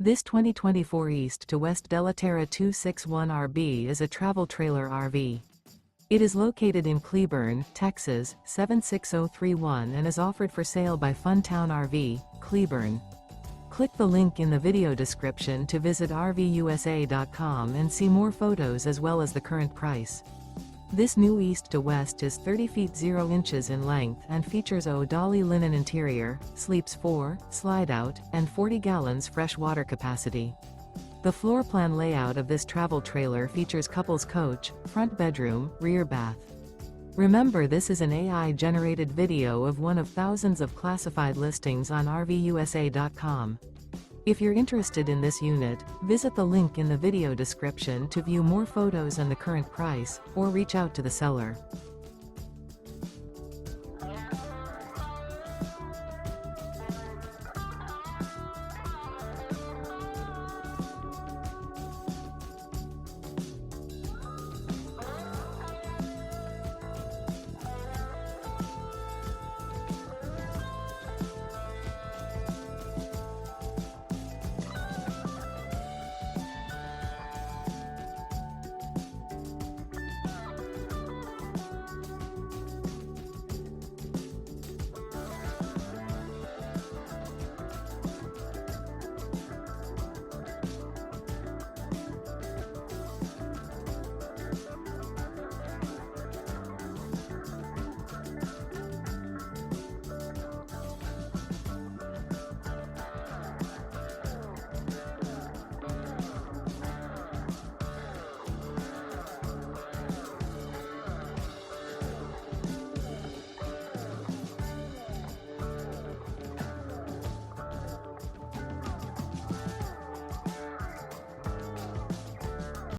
This 2024 East to West Della Terra 261RB is a travel trailer RV. It is located in Cleburne, Texas, 76031 and is offered for sale by Funtown RV, Cleburne. Click the link in the video description to visit RVUSA.com and see more photos as well as the current price. This new East to West is 30 feet 0 inches in length and features ODALI linen interior, sleeps 4, slide-out, and 40 gallons fresh water capacity. The floor plan layout of this travel trailer features couples coach, front bedroom, rear bath. Remember, this is an AI-generated video of one of thousands of classified listings on RVUSA.com. If you're interested in this unit, visit the link in the video description to view more photos and the current price, or reach out to the seller.